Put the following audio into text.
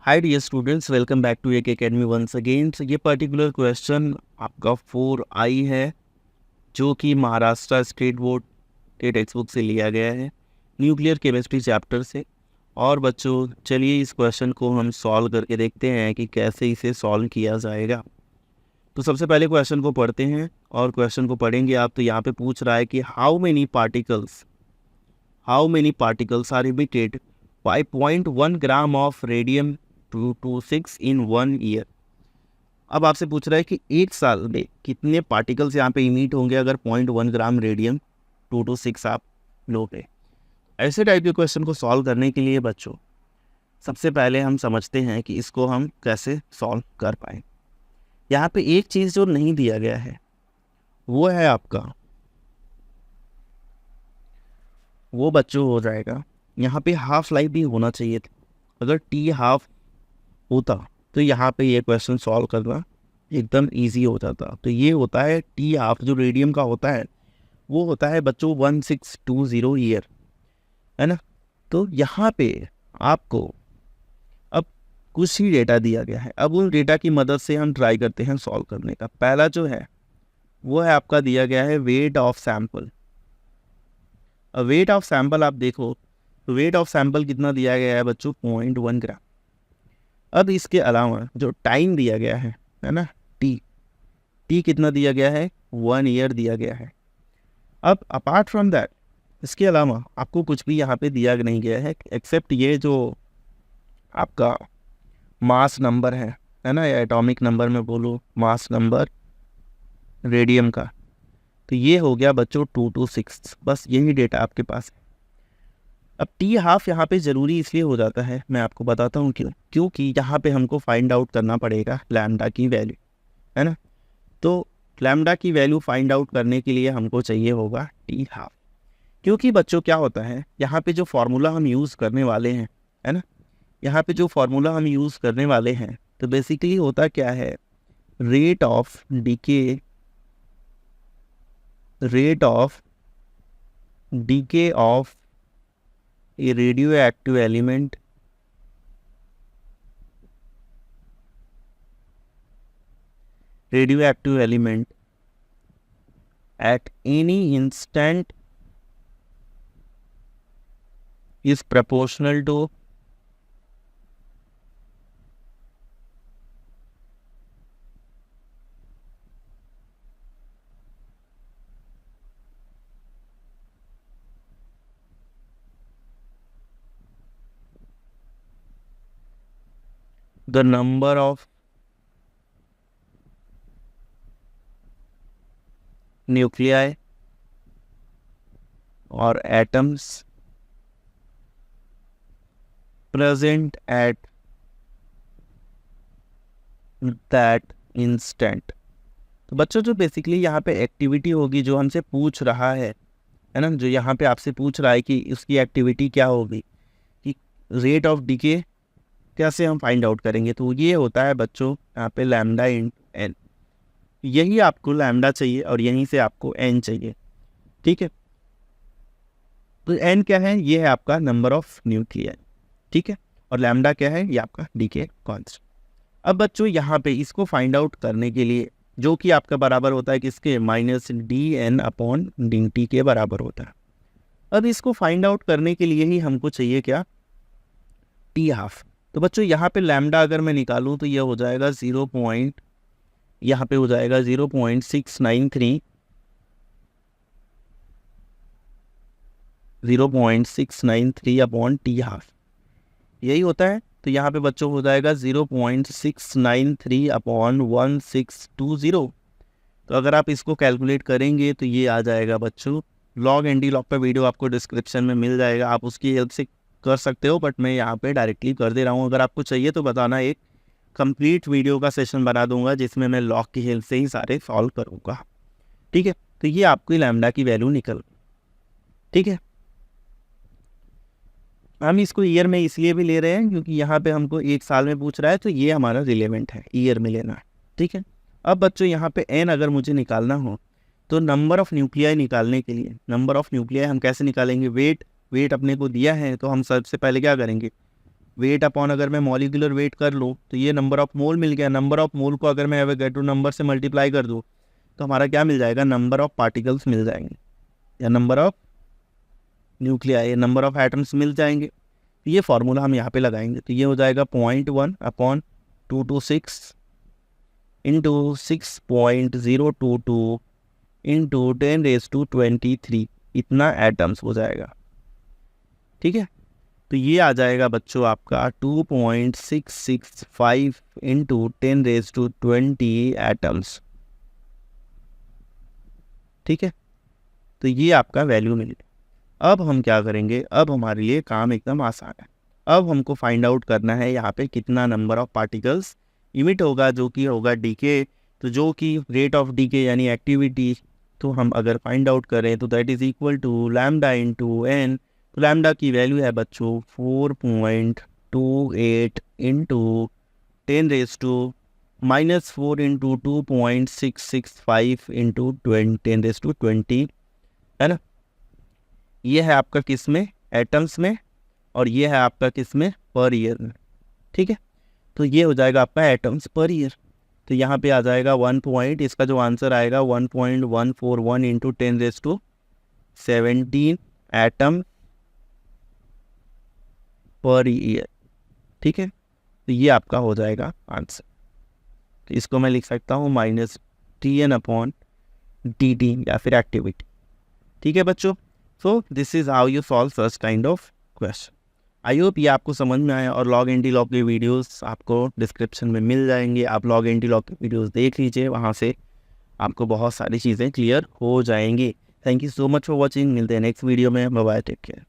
Hi dear students, welcome back to एक academy once again. तो ये पर्टिकुलर क्वेश्चन आपका 4I है, जो कि महाराष्ट्र स्टेट बोर्ड के टेक्स्ट बुक से लिया गया है, न्यूक्लियर केमिस्ट्री चैप्टर से। और बच्चों, चलिए इस क्वेश्चन को हम सॉल्व करके देखते हैं कि कैसे इसे सॉल्व किया जाएगा। तो सबसे पहले क्वेश्चन को पढ़ते हैं, और क्वेश्चन को पढ़ेंगे आप तो यहाँ पे पूछ रहा है कि how many particles are emitted by 0.1 gram of radium 226 in 1 year. अब आपसे पूछ रहा है कि एक साल में कितने पार्टिकल्स यहाँ पे इमिट होंगे अगर 0.1 ग्राम रेडियम 226 आप लोगे। ऐसे टाइप के क्वेश्चन को सॉल्व करने के लिए बच्चों, सबसे पहले हम समझते हैं कि इसको हम कैसे सॉल्व कर पाएँ। यहाँ पे एक चीज़ जो नहीं दिया गया है वो है आपका, वो बच्चों हो जाएगा यहाँ पे हाफ लाइफ भी होना चाहिए था। अगर टी हाफ होता तो यहाँ पे ये क्वेश्चन सॉल्व करना एकदम इजी हो जाता। तो ये होता है टी हाफ, जो रेडियम का होता है वो होता है बच्चों 1620 ईयर, है ना। तो यहाँ पे आपको अब कुछ ही डेटा दिया गया है। अब उन डेटा की मदद से हम ट्राई करते हैं सॉल्व करने का। पहला जो है वो है आपका दिया गया है weight of sample. Weight of sample आप देखो तो वेट ऑफ सैंपल कितना दिया गया है बच्चों, 0.1 ग्राम। अब इसके अलावा जो टाइम दिया गया है ना, टी कितना दिया गया है, 1 ईयर दिया गया है। अब अपार्ट फ्रॉम दैट, इसके अलावा आपको कुछ भी यहाँ पे दिया नहीं गया है एक्सेप्ट ये जो आपका मास नंबर है ना, या एटॉमिक नंबर में बोलो, मास नंबर रेडियम का। तो ये हो गया बच्चों 226, बस यही डेटा आपके पास है। अब टी हाफ यहाँ पे ज़रूरी इसलिए हो जाता है, मैं आपको बताता हूँ क्यों। क्योंकि यहाँ पे हमको फाइंड आउट करना पड़ेगा लैम्डा की वैल्यू, है ना। तो लैम्डा की वैल्यू फाइंड आउट करने के लिए हमको चाहिए होगा टी हाफ। क्योंकि बच्चों क्या होता है, यहाँ पे जो फार्मूला हम यूज़ करने वाले हैं, है ना, यहाँ पे जो फार्मूला हम यूज़ करने वाले हैं तो बेसिकली होता क्या है, rate of DK of a radioactive element at any instant is proportional to the number of nuclei or atoms present at that instant। तो बच्चों जो बेसिकली यहाँ पे एक्टिविटी होगी, जो हमसे पूछ रहा है ना, जो यहाँ पे आपसे पूछ रहा है कि उसकी एक्टिविटी क्या होगी, कि रेट ऑफ डीके कैसे हम फाइंड आउट करेंगे। तो ये होता है बच्चों यहाँ पे लैम्डा इन एन। यही आपको लैम्डा चाहिए और यहीं से आपको एन चाहिए, ठीक है। तो एन क्या है, ये है आपका नंबर ऑफ न्यूक्लियाई, ठीक है। और लैम्डा क्या है, ये आपका डीके कांस्टेंट। अब बच्चों यहाँ पे इसको फाइंड आउट करने के लिए, जो कि आपका बराबर होता है किसके, -dn/dt के बराबर होता है। अब इसको फाइंड आउट करने के लिए ही हमको चाहिए क्या, टी हाफ। तो बच्चों यहाँ पे लैम्डा अगर मैं निकालूं तो ये हो जाएगा 0.693 अपॉन टी हाफ, यही होता है। तो यहाँ पे बच्चों हो जाएगा 0.693 अपॉन 1620। तो अगर आप इसको कैलकुलेट करेंगे तो ये आ जाएगा बच्चों, लॉग एंड डी लॉग का वीडियो आपको डिस्क्रिप्शन में मिल जाएगा, आप उसकी हेल्प से कर सकते हो, बट मैं यहाँ पे डायरेक्टली कर दे रहा हूँ। अगर आपको चाहिए तो बताना, एक कंप्लीट वीडियो का सेशन बना दूंगा जिसमें मैं लॉग की हेल्प से ही सारे सॉल्व करूँगा, ठीक है। तो ये आपकी लैम्डा की वैल्यू निकल, ठीक है। हम इसको ईयर में इसलिए भी ले रहे हैं क्योंकि यहाँ पे हमको एक साल में पूछ रहा है, तो ये हमारा रिलेवेंट है, ईयर में लेना, ठीक है। अब बच्चों यहाँ पे एन अगर मुझे निकालना हो तो नंबर ऑफ न्यूक्लियाई निकालने के लिए, नंबर ऑफ न्यूक्लियाई हम कैसे निकालेंगे, वेट अपने को दिया है तो हम सबसे पहले क्या करेंगे, वेट अपॉन अगर मैं मॉलिक्यूलर वेट कर लूँ तो ये नंबर ऑफ मोल मिल गया। नंबर ऑफ मोल को अगर मैं एवोगैड्रो नंबर से मल्टीप्लाई कर दूँ तो हमारा क्या मिल जाएगा, नंबर ऑफ पार्टिकल्स मिल जाएंगे या number of nuclei, number of atoms मिल जाएंगे। तो ये फार्मूला हम यहाँ पे लगाएंगे तो ये हो जाएगा 0.1 अपॉन 226 इंटू 6.022 इंटू 10⁻23 इतना एटम्स हो जाएगा। ठीक है, तो ये आ जाएगा बच्चों आपका 2.665 इंटू 10⁻20 एटम्स। ठीक है, तो ये आपका वैल्यू मिल गया। अब हम क्या करेंगे, अब हमारे लिए काम एकदम आसान है। अब हमको फाइंड आउट करना है यहाँ पे कितना नंबर ऑफ पार्टिकल्स इमिट होगा, जो कि होगा डीके। तो जो कि रेट ऑफ डीके यानी एक्टिविटी, तो हम अगर फाइंड आउट करें तो that is equal to lambda into N. तो लैम्डा की वैल्यू है बच्चों 4.28 इंटू 10⁻⁻4 इंटू 2.665 इंटू 10⁻20, है ना। ये है आपका किस में, एटम्स में, और ये है आपका किस में, पर ईयर में। ठीक है, तो ये हो जाएगा आपका एटम्स पर ईयर। तो यहाँ पे आ जाएगा 1 इसका जो आंसर आएगा 1.141 इंटू 10⁻17 एटम पर ईयर। ठीक है, तो ये आपका हो जाएगा आंसर। तो इसको मैं लिख सकता हूँ -TN/dt या फिर एक्टिविटी। ठीक है बच्चों, so this is how you solve such kind of question. I hope ये आपको समझ में आया, और लॉग एंटी लॉग के वीडियोस आपको डिस्क्रिप्शन में मिल जाएंगे। आप लॉग एंटी लॉग के वीडियोस देख लीजिए, वहाँ से आपको बहुत सारी चीज़ें क्लियर हो जाएंगी। Thank you so much for watching. मिलते हैं नेक्स्ट वीडियो में। Bye bye, take care.